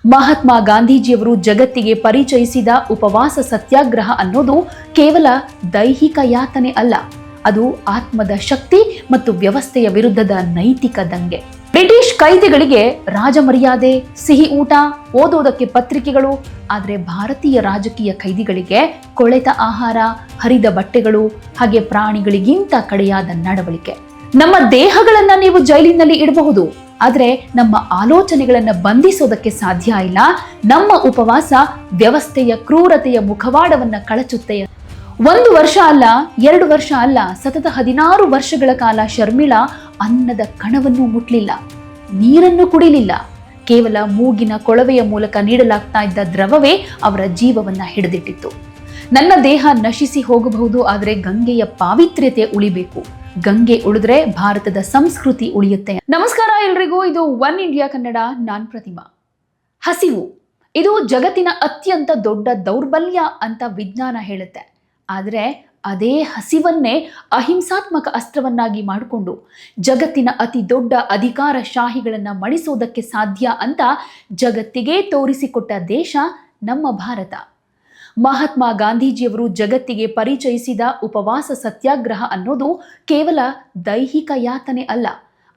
ಮಹಾತ್ಮ ಗಾಂಧೀಜಿಯವರು ಜಗತ್ತಿಗೆ ಪರಿಚಯಿಸಿದ ಉಪವಾಸ ಸತ್ಯಾಗ್ರಹ ಅನ್ನೋದು ಕೇವಲ ದೈಹಿಕ ಯಾತನೆ ಅಲ್ಲ, ಅದು ಆತ್ಮದ ಶಕ್ತಿ ಮತ್ತು ವ್ಯವಸ್ಥೆಯ ವಿರುದ್ಧದ ನೈತಿಕ ದಂಗೆ. ಬ್ರಿಟಿಷ್ ಕೈದಿಗಳಿಗೆ ರಾಜಮರ್ಯಾದೆ, ಸಿಹಿ ಊಟ, ಓದೋದಕ್ಕೆ ಪತ್ರಿಕೆಗಳು. ಆದರೆ ಭಾರತೀಯ ರಾಜಕೀಯ ಖೈದಿಗಳಿಗೆ ಕೊಳೆತ ಆಹಾರ, ಹರಿದ ಬಟ್ಟೆಗಳು, ಹಾಗೆ ಪ್ರಾಣಿಗಳಿಗಿಂತ ಕಡೆಯಾದ ನಡವಳಿಕೆ. ನಮ್ಮ ದೇಹಗಳನ್ನ ನೀವು ಜೈಲಿನಲ್ಲಿ ಇಡಬಹುದು, ಆದ್ರೆ ನಮ್ಮ ಆಲೋಚನೆಗಳನ್ನ ಬಂಧಿಸೋದಕ್ಕೆ ಸಾಧ್ಯ ಇಲ್ಲ. ನಮ್ಮ ಉಪವಾಸ ವ್ಯವಸ್ಥೆಯ ಕ್ರೂರತೆಯ ಮುಖವಾಡವನ್ನ ಕಳಚುತ್ತೆ. 1 ವರ್ಷ ಅಲ್ಲ, 2 ವರ್ಷ ಅಲ್ಲ, ಸತತ 16 ವರ್ಷಗಳ ಕಾಲ ಶರ್ಮಿಳಾ ಅನ್ನದ ಕಣವನ್ನು ಮುಟ್ಲಿಲ್ಲ, ನೀರನ್ನು ಕುಡಿಲಿಲ್ಲ. ಕೇವಲ ಮೂಗಿನ ಕೊಳವೆಯ ಮೂಲಕ ನೀಡಲಾಗ್ತಾ ಇದ್ದ ದ್ರವವೇ ಅವರ ಜೀವವನ್ನ ಹಿಡಿದಿಟ್ಟಿತ್ತು. ನನ್ನ ದೇಹ ನಶಿಸಿ ಹೋಗಬಹುದು, ಆದರೆ ಗಂಗೆಯ ಪಾವಿತ್ರ್ಯತೆ ಉಳಿಬೇಕು. ಗಂಗೆ ಉಳಿದ್ರೆ ಭಾರತದ ಸಂಸ್ಕೃತಿ ಉಳಿಯುತ್ತೆ. ನಮಸ್ಕಾರ ಎಲ್ರಿಗೂ, ಇದು ಒನ್ ಇಂಡಿಯಾ ಕನ್ನಡ. ನಾನ್ ಪ್ರತಿಮಾ. ಹಸಿವು ಇದು ಜಗತ್ತಿನ ಅತ್ಯಂತ ದೊಡ್ಡ ದೌರ್ಬಲ್ಯ ಅಂತ ವಿಜ್ಞಾನ ಹೇಳುತ್ತೆ. ಆದರೆ ಅದೇ ಹಸಿವನ್ನೇ ಅಹಿಂಸಾತ್ಮಕ ಅಸ್ತ್ರವನ್ನಾಗಿ ಮಾಡಿಕೊಂಡು ಜಗತ್ತಿನ ಅತಿ ದೊಡ್ಡ ಅಧಿಕಾರಶಾಹಿಗಳನ್ನ ಮಣಿಸೋದಕ್ಕೆ ಸಾಧ್ಯ ಅಂತ ಜಗತ್ತಿಗೆ ತೋರಿಸಿಕೊಟ್ಟ ದೇಶ ನಮ್ಮ ಭಾರತ. ಮಹಾತ್ಮ ಗಾಂಧೀಜಿಯವರು ಜಗತ್ತಿಗೆ ಪರಿಚಯಿಸಿದ ಉಪವಾಸ ಸತ್ಯಾಗ್ರಹ ಅನ್ನೋದು ಕೇವಲ ದೈಹಿಕ ಯಾತನೆ ಅಲ್ಲ,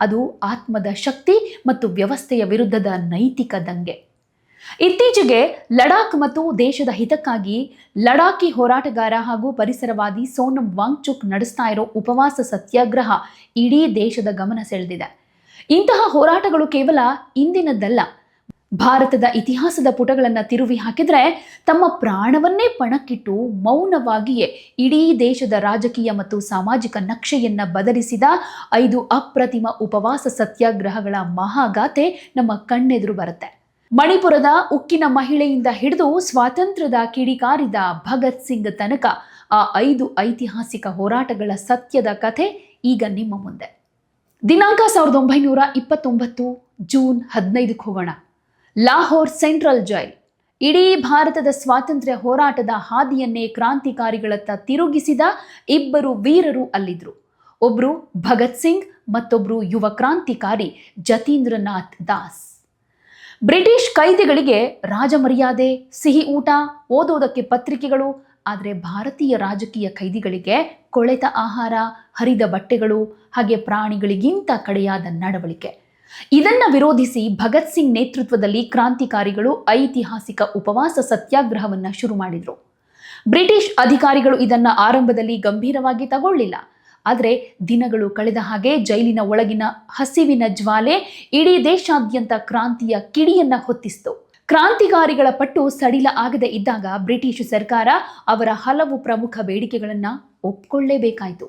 ಅದು ಆತ್ಮದ ಶಕ್ತಿ ಮತ್ತು ವ್ಯವಸ್ಥೆಯ ವಿರುದ್ಧದ ನೈತಿಕ ದಂಗೆ. ಇತ್ತೀಚೆಗೆ ಲಡಾಖ್ ಮತ್ತು ದೇಶದ ಹಿತಕ್ಕಾಗಿ ಲಡಾಖಿ ಹೋರಾಟಗಾರ ಹಾಗೂ ಪರಿಸರವಾದಿ ಸೋನಂ ವಾಂಗ್ಚುಕ್ ನಡೆಸ್ತಾ ಇರೋ ಉಪವಾಸ ಸತ್ಯಾಗ್ರಹ ಇಡೀ ದೇಶದ ಗಮನ ಸೆಳೆದಿದೆ. ಇಂತಹ ಹೋರಾಟಗಳು ಕೇವಲ ಇಂದಿನದ್ದಲ್ಲ. ಭಾರತದ ಇತಿಹಾಸದ ಪುಟಗಳನ್ನು ತಿರುವಿ ಹಾಕಿದ್ರೆ ತಮ್ಮ ಪ್ರಾಣವನ್ನೇ ಪಣಕ್ಕಿಟ್ಟು ಮೌನವಾಗಿಯೇ ಇಡೀ ದೇಶದ ರಾಜಕೀಯ ಮತ್ತು ಸಾಮಾಜಿಕ ನಕ್ಷೆಯನ್ನ ಬದಲಿಸಿದ 5 ಅಪ್ರತಿಮ ಉಪವಾಸ ಸತ್ಯಾಗ್ರಹಗಳ ಮಹಾಗಾಥೆ ನಮ್ಮ ಕಣ್ಣೆದುರು ಬರುತ್ತೆ. ಮಣಿಪುರದ ಉಕ್ಕಿನ ಮಹಿಳೆಯಿಂದ ಹಿಡಿದು ಸ್ವಾತಂತ್ರ್ಯದ ಕಿಡಿಕಾರಿದ ಭಗತ್ ಸಿಂಗ್ ತನಕ ಆ 5 ಐತಿಹಾಸಿಕ ಹೋರಾಟಗಳ ಸತ್ಯದ ಕಥೆ ಈಗ ನಿಮ್ಮ ಮುಂದೆ. ದಿನಾಂಕ 1929 ಜೂನ್ 15ಕ್ಕೆ ಹೋಗೋಣ. ಲಾಹೋರ್ ಸೆಂಟ್ರಲ್ ಜೈಲ್ ಇಡೀ ಭಾರತದ ಸ್ವಾತಂತ್ರ್ಯ ಹೋರಾಟದ ಹಾದಿಯನ್ನೇ ಕ್ರಾಂತಿಕಾರಿಗಳತ್ತ ತಿರುಗಿಸಿದ 2 ವೀರರು ಅಲ್ಲಿದ್ರು. ಒಬ್ರು ಭಗತ್ ಸಿಂಗ್, ಮತ್ತೊಬ್ರು ಯುವ ಕ್ರಾಂತಿಕಾರಿ ಜತೀಂದ್ರನಾಥ್ ದಾಸ್. ಬ್ರಿಟಿಷ್ ಕೈದಿಗಳಿಗೆ ರಾಜಮರ್ಯಾದೆ, ಸಿಹಿ ಊಟ, ಓದೋದಕ್ಕೆ ಪತ್ರಿಕೆಗಳು. ಆದರೆ ಭಾರತೀಯ ರಾಜಕೀಯ ಖೈದಿಗಳಿಗೆ ಕೊಳೆತ ಆಹಾರ, ಹರಿದ ಬಟ್ಟೆಗಳು, ಹಾಗೆ ಪ್ರಾಣಿಗಳಿಗಿಂತ ಕಡೆಯಾದ ನಡವಳಿಕೆ. ಇದನ್ನ ವಿರೋಧಿಸಿ ಭಗತ್ ಸಿಂಗ್ ನೇತೃತ್ವದಲ್ಲಿ ಕ್ರಾಂತಿಕಾರಿಗಳು ಐತಿಹಾಸಿಕ ಉಪವಾಸ ಸತ್ಯಾಗ್ರಹವನ್ನ ಶುರು ಮಾಡಿದ್ರು. ಬ್ರಿಟಿಷ್ ಅಧಿಕಾರಿಗಳು ಇದನ್ನ ಆರಂಭದಲ್ಲಿ ಗಂಭೀರವಾಗಿ ತಗೊಳ್ಳಿಲ್ಲ. ಆದರೆ ದಿನಗಳು ಕಳೆದ ಹಾಗೆ ಜೈಲಿನ ಒಳಗಿನ ಹಸಿವಿನ ಜ್ವಾಲೆ ಇಡೀ ದೇಶಾದ್ಯಂತ ಕ್ರಾಂತಿಯ ಕಿಡಿಯನ್ನ ಹೊತ್ತಿಸಿತು. ಕ್ರಾಂತಿಕಾರಿಗಳ ಪಟ್ಟು ಸಡಿಲ ಆಗದೆ ಇದ್ದಾಗ ಬ್ರಿಟಿಷ್ ಸರ್ಕಾರ ಅವರ ಹಲವು ಪ್ರಮುಖ ಬೇಡಿಕೆಗಳನ್ನ ಒಪ್ಕೊಳ್ಳೇಬೇಕಾಯಿತು.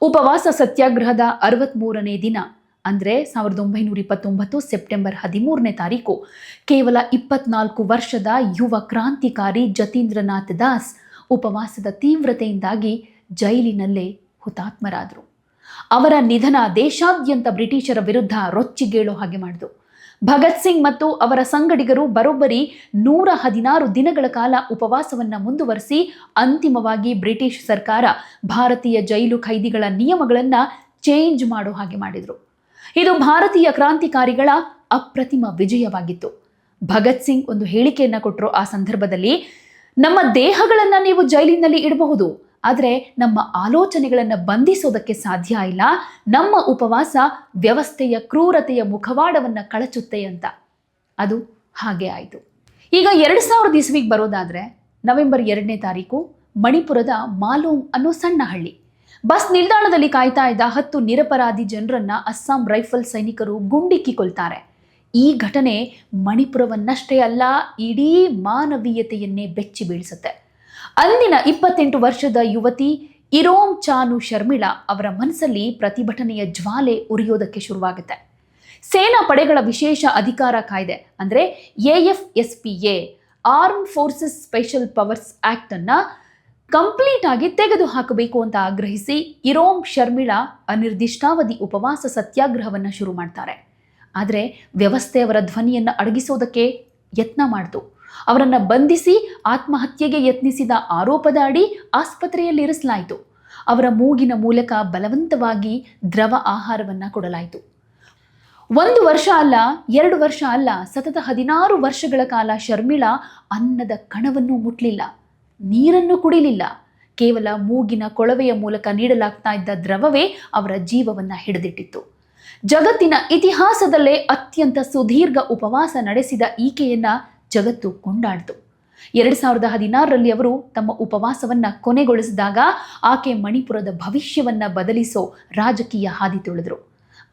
ಉಪವಾಸ ಸತ್ಯಾಗ್ರಹದ 63ನೇ ದಿನ ಅಂದ್ರೆ 1929 ಸೆಪ್ಟೆಂಬರ್ 13ನೇ ತಾರೀಕು ಕೇವಲ 24 ವರ್ಷದ ಯುವ ಕ್ರಾಂತಿಕಾರಿ ಜತೀಂದ್ರನಾಥ್ ದಾಸ್ ಉಪವಾಸದ ತೀವ್ರತೆಯಿಂದಾಗಿ ಜೈಲಿನಲ್ಲೇ ಹುತಾತ್ಮರಾದರು. ಅವರ ನಿಧನ ದೇಶಾದ್ಯಂತ ಬ್ರಿಟಿಷರ ವಿರುದ್ಧ ರೊಚ್ಚಿಗೇಳೋ ಹಾಗೆ ಮಾಡಿತು. ಭಗತ್ ಸಿಂಗ್ ಮತ್ತು ಅವರ ಸಂಗಡಿಗರು ಬರೋಬ್ಬರಿ 116 ದಿನಗಳ ಕಾಲ ಉಪವಾಸವನ್ನ ಮುಂದುವರಿಸಿ ಅಂತಿಮವಾಗಿ ಬ್ರಿಟಿಷ್ ಸರ್ಕಾರ ಭಾರತೀಯ ಜೈಲು ಖೈದಿಗಳ ನಿಯಮಗಳನ್ನ ಚೇಂಜ್ ಮಾಡೋ ಹಾಗೆ ಮಾಡಿದ್ರು. ಇದು ಭಾರತೀಯ ಕ್ರಾಂತಿಕಾರಿಗಳ ಅಪ್ರತಿಮ ವಿಜಯವಾಗಿತ್ತು. ಭಗತ್ ಸಿಂಗ್ ಒಂದು ಹೇಳಿಕೆಯನ್ನ ಕೊಟ್ಟರು. ಆ ಸಂದರ್ಭದಲ್ಲಿ, ನಮ್ಮ ದೇಹಗಳನ್ನ ನೀವು ಜೈಲಿನಲ್ಲಿ ಇಡಬಹುದು, ಆದರೆ ನಮ್ಮ ಆಲೋಚನೆಗಳನ್ನ ಬಂಧಿಸೋದಕ್ಕೆ ಸಾಧ್ಯ ಇಲ್ಲ. ನಮ್ಮ ಉಪವಾಸ ವ್ಯವಸ್ಥೆಯ ಕ್ರೂರತೆಯ ಮುಖವಾಡವನ್ನ ಕಳಚುತ್ತೆ ಅಂತ. ಅದು ಹಾಗೆ ಆಯಿತು. ಈಗ 2000 ಇಸ್ವಿಗೆ ಬರೋದಾದ್ರೆ ನವೆಂಬರ್ 2ನೇ ತಾರೀಕು ಮಣಿಪುರದ ಮಾಲೋಮ್ ಅನ್ನೋ ಸಣ್ಣ ಹಳ್ಳಿ. ಬಸ್ ನಿಲ್ದಾಣದಲ್ಲಿ ಕಾಯ್ತಾ ಇದ್ದ 10 ನಿರಪರಾಧಿ ಜನರನ್ನ ಅಸ್ಸಾಂ ರೈಫಲ್ ಸೈನಿಕರು ಗುಂಡಿಕ್ಕಿ ಕೊಲ್ತಾರೆ. ಈ ಘಟನೆ ಮಣಿಪುರವನ್ನಷ್ಟೇ ಅಲ್ಲ, ಇಡೀ ಮಾನವೀಯತೆಯನ್ನೇ ಬೆಚ್ಚಿ ಬೀಳಿಸುತ್ತೆ. ಅಂದಿನ 28 ವರ್ಷದ ಯುವತಿ ಇರೋಮ್ ಚಾನು ಶರ್ಮಿಳಾ ಅವರ ಮನಸ್ಸಲ್ಲಿ ಪ್ರತಿಭಟನೆಯ ಜ್ವಾಲೆ ಉರಿಯೋದಕ್ಕೆ ಶುರುವಾಗುತ್ತೆ. ಸೇನಾ ಪಡೆಗಳ ವಿಶೇಷ ಅಧಿಕಾರ ಕಾಯ್ದೆ ಅಂದ್ರೆ AFSPA, arm forces special powers act ಅನ್ನ ಕಂಪ್ಲೀಟ್ ಆಗಿ ತೆಗೆದು ಹಾಕಬೇಕು ಅಂತ ಆಗ್ರಹಿಸಿ ಇರೋಮ್ ಶರ್ಮಿಳಾ ಅನಿರ್ದಿಷ್ಟಾವಧಿ ಉಪವಾಸ ಸತ್ಯಾಗ್ರಹವನ್ನ ಶುರು ಮಾಡ್ತಾರೆ. ಆದರೆ ವ್ಯವಸ್ಥೆ ಅವರ ಧ್ವನಿಯನ್ನ ಅಡಗಿಸೋದಕ್ಕೆ ಯತ್ನ ಮಾಡಿತು. ಅವರನ್ನ ಬಂಧಿಸಿ ಆತ್ಮಹತ್ಯೆಗೆ ಯತ್ನಿಸಿದ ಆರೋಪದ ಅಡಿ ಆಸ್ಪತ್ರೆಯಲ್ಲಿ ಇರಿಸಲಾಯಿತು. ಅವರ ಮೂಗಿನ ಮೂಲಕ ಬಲವಂತವಾಗಿ ದ್ರವ ಆಹಾರವನ್ನ ಕೊಡಲಾಯಿತು. 1 ವರ್ಷ ಅಲ್ಲ, 2 ವರ್ಷ ಅಲ್ಲ, ಸತತ 16 ವರ್ಷಗಳ ಕಾಲ ಶರ್ಮಿಳಾ ಅನ್ನದ ಕಣವನ್ನು ಮುಟ್ಲಿಲ್ಲ, ನೀರನ್ನು ಕುಡಿಲಿಲ್ಲ. ಕೇವಲ ಮೂಗಿನ ಕೊಳವೆಯ ಮೂಲಕ ನೀಡಲಾಗ್ತಾ ಇದ್ದ ದ್ರವವೇ ಅವರ ಜೀವವನ್ನ ಹಿಡಿದಿಟ್ಟಿತ್ತು. ಜಗತ್ತಿನ ಇತಿಹಾಸದಲ್ಲೇ ಅತ್ಯಂತ ಸುದೀರ್ಘ ಉಪವಾಸ ನಡೆಸಿದ ಈಕೆಯನ್ನ ಜಗತ್ತು ಕೊಂಡಾಡ್ತು. 2016ರಲ್ಲಿ ಅವರು ತಮ್ಮ ಉಪವಾಸವನ್ನ ಕೊನೆಗೊಳಿಸಿದಾಗ ಆಕೆ ಮಣಿಪುರದ ಭವಿಷ್ಯವನ್ನ ಬದಲಿಸೋ ರಾಜಕೀಯ ಹಾದಿ ತುಳಿದ್ರು.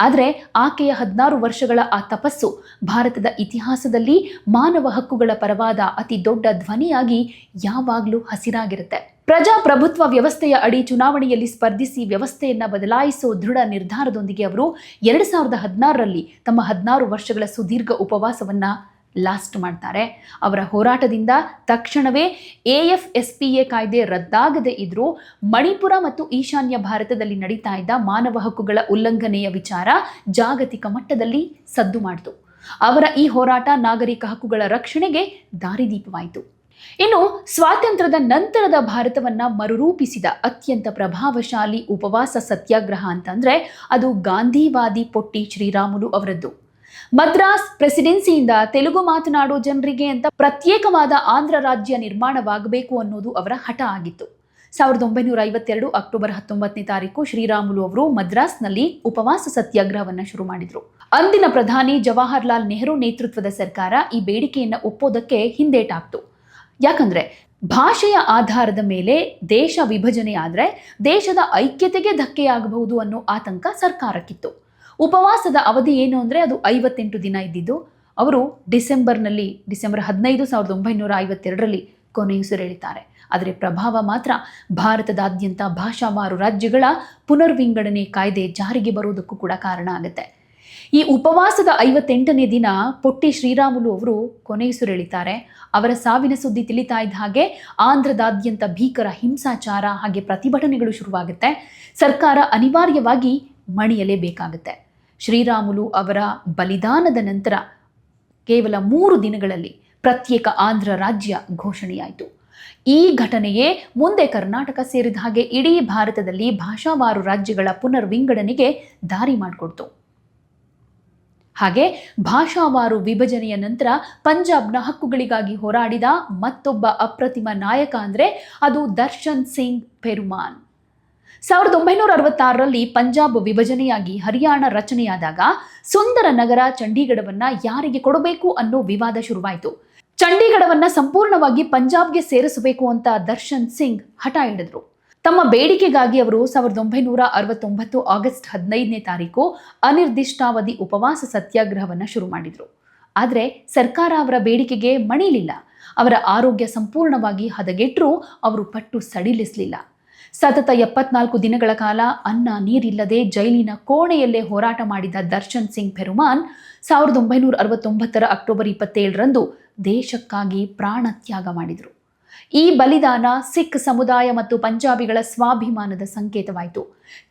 ಆದರೆ ಆಕೆಯ 16 ವರ್ಷಗಳ ಆ ತಪಸ್ಸು ಭಾರತದ ಇತಿಹಾಸದಲ್ಲಿ ಮಾನವ ಹಕ್ಕುಗಳ ಪರವಾದ ಅತಿ ದೊಡ್ಡ ಧ್ವನಿಯಾಗಿ ಯಾವಾಗಲೂ ಹಸಿರಾಗಿರುತ್ತೆ. ಪ್ರಜಾಪ್ರಭುತ್ವ ವ್ಯವಸ್ಥೆಯ ಅಡಿ ಚುನಾವಣೆಯಲ್ಲಿ ಸ್ಪರ್ಧಿಸಿ ವ್ಯವಸ್ಥೆಯನ್ನ ಬದಲಾಯಿಸೋ ದೃಢ ನಿರ್ಧಾರದೊಂದಿಗೆ ಅವರು 2016ರಲ್ಲಿ ತಮ್ಮ 16 ವರ್ಷಗಳ ಸುದೀರ್ಘ ಉಪವಾಸವನ್ನ ಲಾಸ್ಟ್ ಮಾಡ್ತಾರೆ. ಅವರ ಹೋರಾಟದಿಂದ ತಕ್ಷಣವೇ AFSPA ಕಾಯ್ದೆ ರದ್ದಾಗದೇ ಇದ್ರೂ ಮಣಿಪುರ ಮತ್ತು ಈಶಾನ್ಯ ಭಾರತದಲ್ಲಿ ನಡೀತಾ ಇದ್ದ ಮಾನವ ಹಕ್ಕುಗಳ ಉಲ್ಲಂಘನೆಯ ವಿಚಾರ ಜಾಗತಿಕ ಮಟ್ಟದಲ್ಲಿ ಸದ್ದು ಮಾಡಿತು. ಅವರ ಈ ಹೋರಾಟ ನಾಗರಿಕ ಹಕ್ಕುಗಳ ರಕ್ಷಣೆಗೆ ದಾರಿದೀಪವಾಯಿತು. ಇನ್ನು ಸ್ವಾತಂತ್ರ್ಯದ ನಂತರದ ಭಾರತವನ್ನ ಮರುರೂಪಿಸಿದ ಅತ್ಯಂತ ಪ್ರಭಾವಶಾಲಿ ಉಪವಾಸ ಸತ್ಯಾಗ್ರಹ ಅಂತಂದ್ರೆ ಅದು ಗಾಂಧಿವಾದಿ ಪೊಟ್ಟಿ ಶ್ರೀರಾಮುಲು ಅವರದ್ದು. ಮದ್ರಾಸ್ ಪ್ರೆಸಿಡೆನ್ಸಿಯಿಂದ ತೆಲುಗು ಮಾತನಾಡೋ ಜನರಿಗೆ ಅಂತ ಪ್ರತ್ಯೇಕವಾದ ಆಂಧ್ರ ರಾಜ್ಯ ನಿರ್ಮಾಣವಾಗಬೇಕು ಅನ್ನೋದು ಅವರ ಹಠ ಆಗಿತ್ತು. 1952 ಅಕ್ಟೋಬರ್ 19ನೇ ತಾರೀಕು ಶ್ರೀರಾಮುಲು ಅವರು ಮದ್ರಾಸ್ನಲ್ಲಿ ಉಪವಾಸ ಸತ್ಯಾಗ್ರಹವನ್ನ ಶುರು ಮಾಡಿದ್ರು. ಅಂದಿನ ಪ್ರಧಾನಿ ಜವಾಹರ್ಲಾಲ್ ನೆಹರು ನೇತೃತ್ವದ ಸರ್ಕಾರ ಈ ಬೇಡಿಕೆಯನ್ನ ಒಪ್ಪೋದಕ್ಕೆ ಹಿಂದೇಟಾಕ್ತು. ಯಾಕಂದ್ರೆ ಭಾಷೆಯ ಆಧಾರದ ಮೇಲೆ ದೇಶ ವಿಭಜನೆ ಆದ್ರೆ ದೇಶದ ಐಕ್ಯತೆಗೆ ಧಕ್ಕೆಯಾಗಬಹುದು ಅನ್ನೋ ಆತಂಕ ಸರ್ಕಾರಕ್ಕಿತ್ತು. ಉಪವಾಸದ ಅವಧಿ ಏನು ಅಂದರೆ ಅದು 58 ದಿನ ಇದ್ದಿದ್ದು. ಅವರು ಡಿಸೆಂಬರ್ 15, 1952ರಲ್ಲಿ ಕೊನೆಯುಸಿರೆಳಿತಾರೆ. ಆದರೆ ಪ್ರಭಾವ ಮಾತ್ರ ಭಾರತದಾದ್ಯಂತ ಭಾಷಾವಾರು ರಾಜ್ಯಗಳ ಪುನರ್ವಿಂಗಡಣೆ ಕಾಯ್ದೆ ಜಾರಿಗೆ ಬರುವುದಕ್ಕೂ ಕೂಡ ಕಾರಣ ಆಗುತ್ತೆ. ಈ ಉಪವಾಸದ 58ನೇ ದಿನ ಪೊಟ್ಟಿ ಶ್ರೀರಾಮುಲು ಅವರು ಕೊನೆಯುಸಿರೆಳಿತಾರೆ. ಅವರ ಸಾವಿನ ಸುದ್ದಿ ತಿಳಿತಾ ಇದ್ದ ಹಾಗೆ ಆಂಧ್ರದಾದ್ಯಂತ ಭೀಕರ ಹಿಂಸಾಚಾರ ಹಾಗೆ ಪ್ರತಿಭಟನೆಗಳು ಶುರುವಾಗುತ್ತೆ. ಸರ್ಕಾರ ಅನಿವಾರ್ಯವಾಗಿ ಮಣಿಯಲೇಬೇಕಾಗುತ್ತೆ. ಶ್ರೀರಾಮುಲು ಅವರ ಬಲಿದಾನದ ನಂತರ ಕೇವಲ 3 ದಿನಗಳಲ್ಲಿ ಪ್ರತ್ಯೇಕ ಆಂಧ್ರ ರಾಜ್ಯ ಘೋಷಣೆಯಾಯಿತು. ಈ ಘಟನೆಯೇ ಮುಂದೆ ಕರ್ನಾಟಕ ಸೇರಿದ ಹಾಗೆ ಇಡೀ ಭಾರತದಲ್ಲಿ ಭಾಷಾವಾರು ರಾಜ್ಯಗಳ ಪುನರ್ವಿಂಗಡಣೆಗೆ ದಾರಿ ಮಾಡಿಕೊಡ್ತು. ಹಾಗೆ ಭಾಷಾವಾರು ವಿಭಜನೆಯ ನಂತರ ಪಂಜಾಬ್ನ ಹಕ್ಕುಗಳಿಗಾಗಿ ಹೋರಾಡಿದ ಮತ್ತೊಬ್ಬ ಅಪ್ರತಿಮ ನಾಯಕ ಅಂದರೆ ಅದು ದರ್ಶನ್ ಸಿಂಗ್ ಪೆರುಮಾನ್. 1966ರಲ್ಲಿ ಪಂಜಾಬ್ ವಿಭಜನೆಯಾಗಿ ಹರಿಯಾಣ ರಚನೆಯಾದಾಗ ಸುಂದರ ನಗರ ಚಂಡೀಗಢವನ್ನ ಯಾರಿಗೆ ಕೊಡಬೇಕು ಅನ್ನೋ ವಿವಾದ ಶುರುವಾಯಿತು. ಚಂಡೀಗಢವನ್ನ ಸಂಪೂರ್ಣವಾಗಿ ಪಂಜಾಬ್ಗೆ ಸೇರಿಸಬೇಕು ಅಂತ ದರ್ಶನ್ ಸಿಂಗ್ ಹಠ ಹಿಡಿದ್ರು. ತಮ್ಮ ಬೇಡಿಕೆಗಾಗಿ ಅವರು 1969 ಆಗಸ್ಟ್ 15ನೇ ತಾರೀಕು ಅನಿರ್ದಿಷ್ಟಾವಧಿ ಉಪವಾಸ ಸತ್ಯಾಗ್ರಹವನ್ನ ಶುರು ಮಾಡಿದ್ರು. ಆದರೆ ಸರ್ಕಾರ ಅವರ ಬೇಡಿಕೆಗೆ ಮಣಿಲಿಲ್ಲ. ಅವರ ಆರೋಗ್ಯ ಸಂಪೂರ್ಣವಾಗಿ ಹದಗೆಟ್ಟರೂ ಅವರು ಪಟ್ಟು ಸಡಿಲಿಸಲಿಲ್ಲ. ಸತತ 74 ದಿನಗಳ ಕಾಲ ಅನ್ನ ನೀರಿಲ್ಲದೆ ಜೈಲಿನ ಕೋಣೆಯಲ್ಲೇ ಹೋರಾಟ ಮಾಡಿದ ದರ್ಶನ್ ಸಿಂಗ್ ಪೆರುಮಾನ್ 1969 ಅಕ್ಟೋಬರ್ 27ರಂದು ದೇಶಕ್ಕಾಗಿ ಪ್ರಾಣ ತ್ಯಾಗ ಮಾಡಿದರು. ಈ ಬಲಿದಾನ ಸಿಖ್ ಸಮುದಾಯ ಮತ್ತು ಪಂಜಾಬಿಗಳ ಸ್ವಾಭಿಮಾನದ ಸಂಕೇತವಾಯಿತು.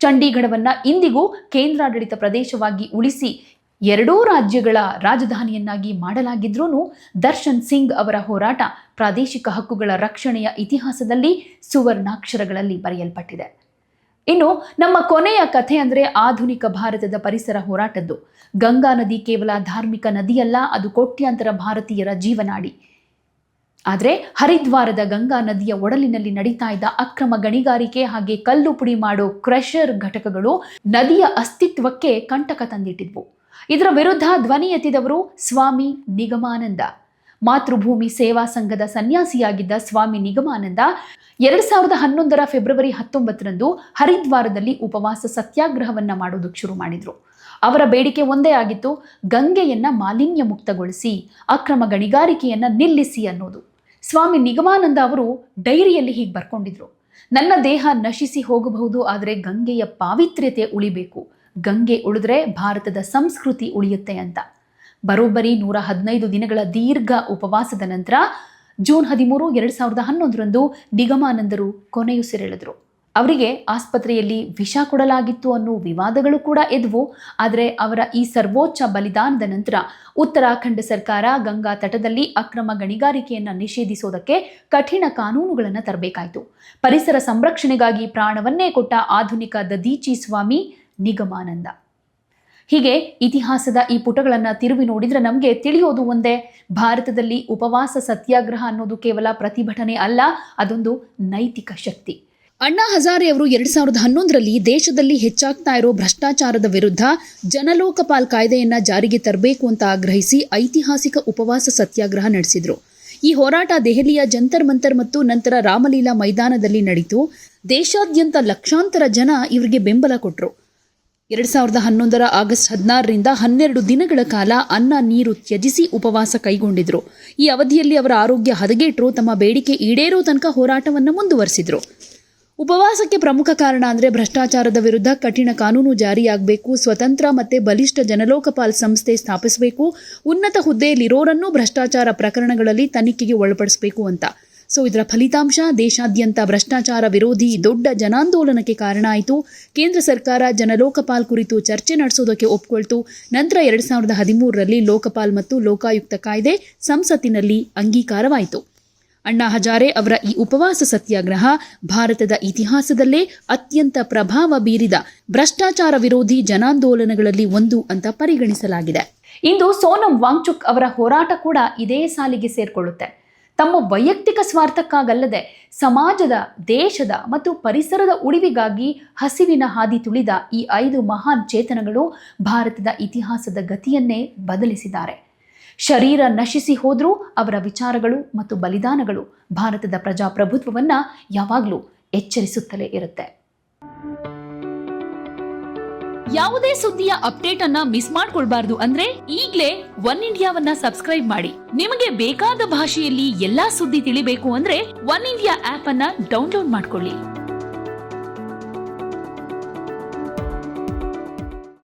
ಚಂಡೀಗಢವನ್ನ ಇಂದಿಗೂ ಕೇಂದ್ರಾಡಳಿತ ಪ್ರದೇಶವಾಗಿ ಉಳಿಸಿ 2 ರಾಜ್ಯಗಳ ರಾಜಧಾನಿಯನ್ನಾಗಿ ಮಾಡಲಾಗಿದ್ರೂ ದರ್ಶನ್ ಸಿಂಗ್ ಅವರ ಹೋರಾಟ ಪ್ರಾದೇಶಿಕ ಹಕ್ಕುಗಳ ರಕ್ಷಣೆಯ ಇತಿಹಾಸದಲ್ಲಿ ಸುವರ್ಣಾಕ್ಷರಗಳಲ್ಲಿ ಬರೆಯಲ್ಪಟ್ಟಿದೆ. ಇನ್ನು ನಮ್ಮ ಕೊನೆಯ ಕಥೆ ಅಂದರೆ ಆಧುನಿಕ ಭಾರತದ ಪರಿಸರ ಹೋರಾಟದ್ದು. ಗಂಗಾ ನದಿ ಕೇವಲ ಧಾರ್ಮಿಕ ನದಿಯಲ್ಲ, ಅದು ಕೋಟ್ಯಾಂತರ ಭಾರತೀಯರ ಜೀವನಾಡಿ. ಆದರೆ ಹರಿದ್ವಾರದ ಗಂಗಾ ನದಿಯ ಒಡಲಿನಲ್ಲಿ ನಡೀತಾ ಇದ್ದ ಅಕ್ರಮ ಗಣಿಗಾರಿಕೆ ಹಾಗೆ ಕಲ್ಲು ಪುಡಿ ಮಾಡೋ ಕ್ರಷರ್ ಘಟಕಗಳು ನದಿಯ ಅಸ್ತಿತ್ವಕ್ಕೆ ಕಂಟಕ ತಂದಿಟ್ಟಿದ್ವು. ಇದರ ವಿರುದ್ಧ ಧ್ವನಿ ಎತ್ತಿದವರು ಸ್ವಾಮಿ ನಿಗಮಾನಂದ. ಮಾತೃಭೂಮಿ ಸೇವಾ ಸಂಘದ ಸನ್ಯಾಸಿಯಾಗಿದ್ದ ಸ್ವಾಮಿ ನಿಗಮಾನಂದ 2011 ಫೆಬ್ರವರಿ 19ರಂದು ಹರಿದ್ವಾರದಲ್ಲಿ ಉಪವಾಸ ಸತ್ಯಾಗ್ರಹವನ್ನ ಮಾಡೋದಕ್ಕೆ ಶುರು ಮಾಡಿದ್ರು. ಅವರ ಬೇಡಿಕೆ ಒಂದೇ ಆಗಿತ್ತು, ಗಂಗೆಯನ್ನ ಮಾಲಿನ್ಯ ಮುಕ್ತಗೊಳಿಸಿ, ಅಕ್ರಮ ಗಣಿಗಾರಿಕೆಯನ್ನ ನಿಲ್ಲಿಸಿ ಅನ್ನೋದು. ಸ್ವಾಮಿ ನಿಗಮಾನಂದ ಅವರು ಡೈರಿಯಲ್ಲಿ ಹೀಗೆ ಬರ್ಕೊಂಡಿದ್ರು, ನನ್ನ ದೇಹ ನಶಿಸಿ ಹೋಗಬಹುದು, ಆದರೆ ಗಂಗೆಯ ಪಾವಿತ್ರ್ಯತೆ ಉಳಿಬೇಕು, ಗಂಗೆ ಉಳಿದ್ರೆ ಭಾರತದ ಸಂಸ್ಕೃತಿ ಉಳಿಯುತ್ತೆ ಅಂತ. ಬರೋಬ್ಬರಿ 115 ದಿನಗಳ ದೀರ್ಘ ಉಪವಾಸದ ನಂತರ ಜೂನ್ 13, 2011ರಂದು ನಿಗಮಾನಂದರು ಕೊನೆಯುಸಿರೆಳೆದರು. ಅವರಿಗೆ ಆಸ್ಪತ್ರೆಯಲ್ಲಿ ವಿಷ ಕೊಡಲಾಗಿತ್ತು ಅನ್ನೋ ವಿವಾದಗಳು ಕೂಡ ಎದ್ವು. ಆದರೆ ಅವರ ಈ ಸರ್ವೋಚ್ಚ ಬಲಿದಾನದ ನಂತರ ಉತ್ತರಾಖಂಡ ಸರ್ಕಾರ ಗಂಗಾ ತಟದಲ್ಲಿ ಅಕ್ರಮ ಗಣಿಗಾರಿಕೆಯನ್ನು ನಿಷೇಧಿಸೋದಕ್ಕೆ ಕಠಿಣ ಕಾನೂನುಗಳನ್ನು ತರಬೇಕಾಯಿತು. ಪರಿಸರ ಸಂರಕ್ಷಣೆಗಾಗಿ ಪ್ರಾಣವನ್ನೇ ಕೊಟ್ಟ ಆಧುನಿಕ ದದೀಚಿ ಸ್ವಾಮಿ ನಿಗಮಾನಂದ. ಹೀಗೆ ಇತಿಹಾಸದ ಈ ಪುಟಗಳನ್ನ ತಿರುವಿ ನೋಡಿದ್ರೆ ನಮಗೆ ತಿಳಿಯೋದು ಒಂದೇ, ಭಾರತದಲ್ಲಿ ಉಪವಾಸ ಸತ್ಯಾಗ್ರಹ ಅನ್ನೋದು ಕೇವಲ ಪ್ರತಿಭಟನೆ ಅಲ್ಲ, ಅದೊಂದು ನೈತಿಕ ಶಕ್ತಿ. ಅಣ್ಣಾ ಹಜಾರೆ ಅವರು 2011ರಲ್ಲಿ ದೇಶದಲ್ಲಿ ಹೆಚ್ಚಾಗ್ತಾ ಇರೋ ಭ್ರಷ್ಟಾಚಾರದ ವಿರುದ್ಧ ಜನಲೋಕಪಾಲ್ ಕಾಯ್ದೆಯನ್ನ ಜಾರಿಗೆ ತರಬೇಕು ಅಂತ ಆಗ್ರಹಿಸಿ ಐತಿಹಾಸಿಕ ಉಪವಾಸ ಸತ್ಯಾಗ್ರಹ ನಡೆಸಿದ್ರು. ಈ ಹೋರಾಟ ದೆಹಲಿಯ ಜಂತರ್ ಮಂತರ್ ಮತ್ತು ನಂತರ ರಾಮಲೀಲಾ ಮೈದಾನದಲ್ಲಿ ನಡೆಯಿತು. ದೇಶಾದ್ಯಂತ ಲಕ್ಷಾಂತರ ಜನ ಇವರಿಗೆ ಬೆಂಬಲ ಕೊಟ್ಟರು. 2011 ಆಗಸ್ಟ್ 16ರಿಂದ 12 ದಿನಗಳ ಕಾಲ ಅನ್ನ ನೀರು ತ್ಯಜಿಸಿ ಉಪವಾಸ ಕೈಗೊಂಡಿದ್ರು. ಈ ಅವಧಿಯಲ್ಲಿ ಅವರ ಆರೋಗ್ಯ ಹದಗೆಟ್ಟರು. ತಮ್ಮ ಬೇಡಿಕೆ ಈಡೇರೋ ತನಕ ಹೋರಾಟವನ್ನು ಮುಂದುವರೆಸಿದ್ರು. ಉಪವಾಸಕ್ಕೆ ಪ್ರಮುಖ ಕಾರಣ ಅಂದ್ರೆ ಭ್ರಷ್ಟಾಚಾರದ ವಿರುದ್ಧ ಕಠಿಣ ಕಾನೂನು ಜಾರಿಯಾಗಬೇಕು, ಸ್ವತಂತ್ರ ಮತ್ತೆ ಬಲಿಷ್ಠ ಜನಲೋಕಪಾಲ್ ಸಂಸ್ಥೆ ಸ್ಥಾಪಿಸಬೇಕು, ಉನ್ನತ ಹುದ್ದೆಯಲ್ಲಿರೋರನ್ನೂ ಭ್ರಷ್ಟಾಚಾರ ಪ್ರಕರಣಗಳಲ್ಲಿ ತನಿಖೆಗೆ ಒಳಪಡಿಸಬೇಕು ಅಂತ. ಸೊ ಇದರ ಫಲಿತಾಂಶ ದೇಶಾದ್ಯಂತ ಭ್ರಷ್ಟಾಚಾರ ವಿರೋಧಿ ದೊಡ್ಡ ಜನಾಂದೋಲನಕ್ಕೆ ಕಾರಣ ಆಯಿತು. ಕೇಂದ್ರ ಸರ್ಕಾರ ಜನಲೋಕಪಾಲ್ ಕುರಿತು ಚರ್ಚೆ ನಡೆಸೋದಕ್ಕೆ ಒಪ್ಕೊಳ್ತು. ನಂತರ 2013ರಲ್ಲಿ ಲೋಕಪಾಲ್ ಮತ್ತು ಲೋಕಾಯುಕ್ತ ಕಾಯ್ದೆ ಸಂಸತ್ತಿನಲ್ಲಿ ಅಂಗೀಕಾರವಾಯಿತು. ಅಣ್ಣಾ ಹಜಾರೆ ಅವರ ಈ ಉಪವಾಸ ಸತ್ಯಾಗ್ರಹ ಭಾರತದ ಇತಿಹಾಸದಲ್ಲೇ ಅತ್ಯಂತ ಪ್ರಭಾವ ಬೀರಿದ ಭ್ರಷ್ಟಾಚಾರ ವಿರೋಧಿ ಜನಾಂದೋಲನಗಳಲ್ಲಿ ಒಂದು ಅಂತ ಪರಿಗಣಿಸಲಾಗಿದೆ. ಇಂದು ಸೋನಂ ವಾಂಗ್ಚುಕ್ ಅವರ ಹೋರಾಟ ಕೂಡ ಇದೇ ಸಾಲಿಗೆ ಸೇರ್ಕೊಳ್ಳುತ್ತೆ. ತಮ್ಮ ವೈಯಕ್ತಿಕ ಸ್ವಾರ್ಥಕ್ಕಾಗಲ್ಲದೆ ಸಮಾಜದ, ದೇಶದ ಮತ್ತು ಪರಿಸರದ ಉಳಿವಿಗಾಗಿ ಹಸಿವಿನ ಹಾದಿ ತುಳಿದ ಈ 5 ಮಹಾನ್ ಚೇತನಗಳು ಭಾರತದ ಇತಿಹಾಸದ ಗತಿಯನ್ನೇ ಬದಲಿಸಿದ್ದಾರೆ. ಶರೀರ ನಶಿಸಿ ಹೋದ್ರೂ ಅವರ ವಿಚಾರಗಳು ಮತ್ತು ಬಲಿದಾನಗಳು ಭಾರತದ ಪ್ರಜಾಪ್ರಭುತ್ವವನ್ನ ಯಾವಾಗಲೂ ಎಚ್ಚರಿಸುತ್ತಲೇ ಇರುತ್ತೆ. ಯಾವುದೇ ಸುದ್ದಿಯ ಅಪ್ಡೇಟ್ ಅನ್ನ ಮಿಸ್ ಮಾಡ್ಕೊಳ್ಬಾರ್ದು ಅಂದ್ರೆ ಈಗ್ಲೇ ಒನ್ ಇಂಡಿಯಾವನ್ನ ಸಬ್ಸ್ಕ್ರೈಬ್ ಮಾಡಿ. ನಿಮಗೆ ಬೇಕಾದ ಭಾಷೆಯಲ್ಲಿ ಎಲ್ಲಾ ಸುದ್ದಿ ತಿಳಿಬೇಕು ಅಂದ್ರೆ ಒನ್ ಇಂಡಿಯಾ ಆಪ್ ಅನ್ನ ಡೌನ್ಲೋಡ್ ಮಾಡ್ಕೊಳ್ಳಿ.